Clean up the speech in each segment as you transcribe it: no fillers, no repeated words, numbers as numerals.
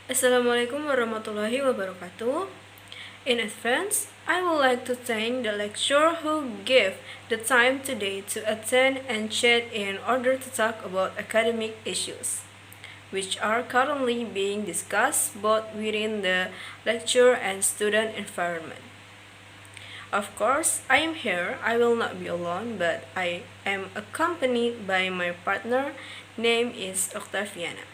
Assalamualaikum warahmatullahi wabarakatuh. In advance, I would like to thank the lecturer who gave the time today to attend and chat in order to talk about academic issues, which are currently being discussed both within the lecture and student environment. Of course, I am here. I will not be alone, but I am accompanied by my partner. Name is Oktaviana.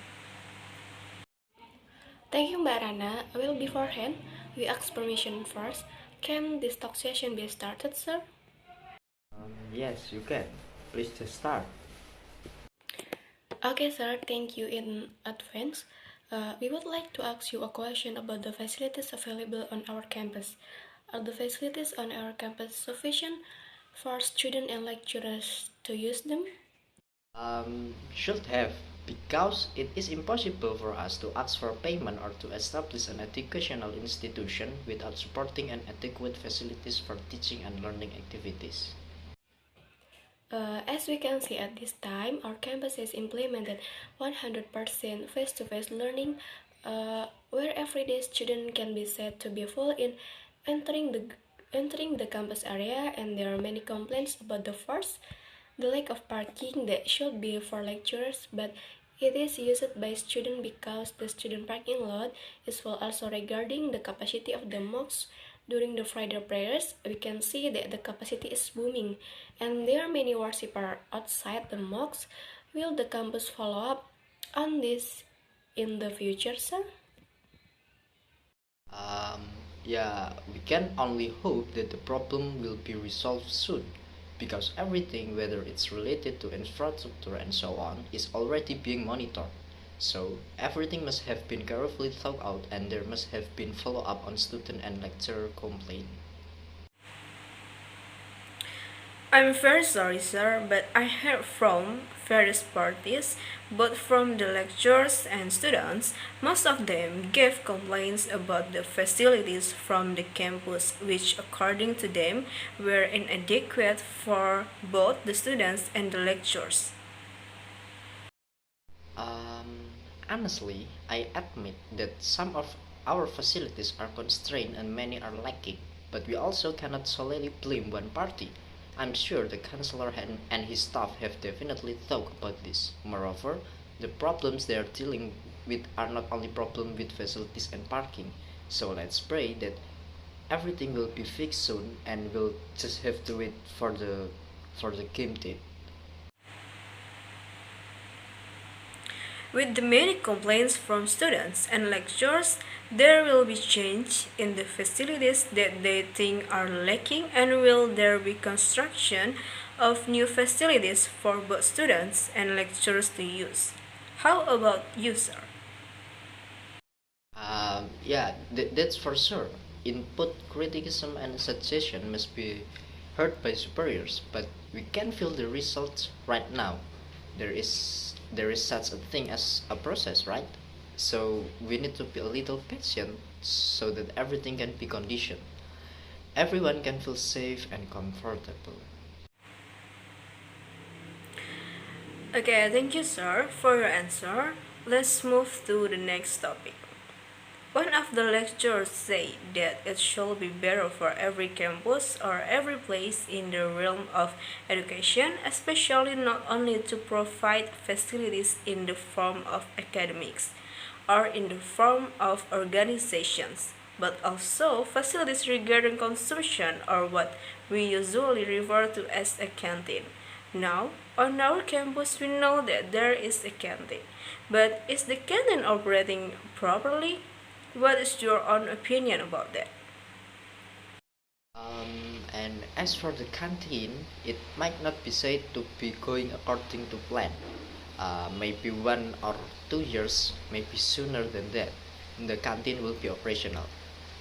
Thank you, Mbak Rana. Well, beforehand, we ask permission first. Can this talk session be started, sir? Yes, you can. Please just start. Okay, sir. Thank you in advance. We would like to ask you a question about the facilities available on our campus. Are the facilities on our campus sufficient for students and lecturers to use them? Should have, because it is impossible for us to ask for payment or to establish an educational institution without supporting and adequate facilities for teaching and learning activities. As we can see at this time, our campus has implemented 100% face-to-face learning, where everyday student can be said to be full in entering the campus area, and there are many complaints about the first, the lack of parking that should be for lecturers, but it is used by students because the student parking lot is full. Also regarding the capacity of the mosques, during the Friday prayers, we can see that the capacity is booming, and there are many worshippers outside the mosques. Will the campus follow up on this in the future, sir? Um, yeah, we can only hope that the problem will be resolved soon, because everything, whether it's related to infrastructure and so on, is already being monitored. So everything must have been carefully thought out and there must have been follow up on student and lecturer complaint. I'm very sorry, sir, but I heard from various parties, both from the lecturers and students. Most of them gave complaints about the facilities from the campus, which, according to them, were inadequate for both the students and the lecturers. Honestly, I admit that some of our facilities are constrained and many are lacking, but we also cannot solely blame one party. I'm sure the chancellor and his staff have definitely thought about this. Moreover, the problems they are dealing with are not only problems with facilities and parking. So let's pray that everything will be fixed soon and we'll just have to wait for the game date. With the many complaints from students and lecturers, there will be change in the facilities that they think are lacking, and will there be construction of new facilities for both students and lecturers to use. How about you, sir? Yeah, that's for sure. Input, criticism, and suggestion must be heard by superiors, but we can feel the results right now. There is such a thing as a process, right? So we need to be a little patient so that everything can be conditioned. Everyone can feel safe and comfortable. Okay, thank you, sir, for your answer. Let's move to the next topic. One of the lecturers said that it should be better for every campus or every place in the realm of education, especially not only to provide facilities in the form of academics or in the form of organizations, but also facilities regarding consumption, or what we usually refer to as a canteen. Now, on our campus, we know that there is a canteen, but is the canteen operating properly? What is your own opinion about that? And as for the canteen, it might not be said to be going according to plan. Maybe 1 or 2 years, maybe sooner than that, the canteen will be operational.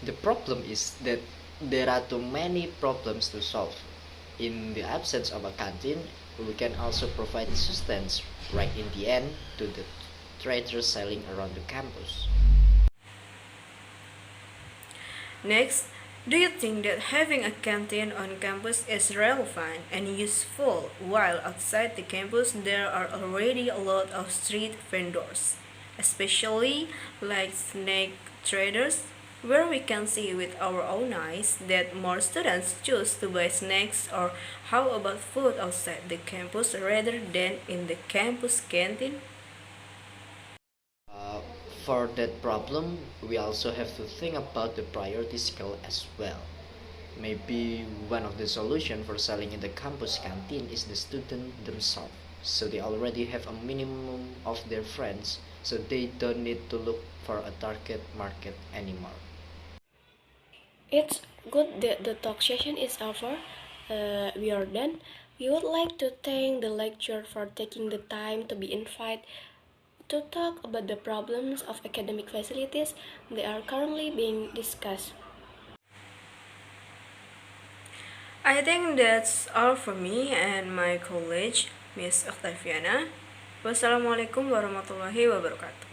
The problem is that there are too many problems to solve. In the absence of a canteen, we can also provide assistance right in the end to the traders selling around the campus. Next, do you think that having a canteen on campus is relevant and useful while outside the campus there are already a lot of street vendors? especially like snack traders, where we can see with our own eyes that more students choose to buy snacks, or how about food outside the campus rather than in the campus canteen? Uh, for that problem, we also have to think about the priority scale as well. Maybe one of the solution for selling in the campus canteen is the student themselves. So they already have a minimum of their friends, so they don't need to look for a target market anymore. It's good that the talk session is over. We are done. We would like to thank the lecturer for taking the time to be invited to talk about the problems of academic facilities that are currently being discussed. I think that's all for me and my college, Miss Oktaviana. Wassalamualaikum warahmatullahi wabarakatuh.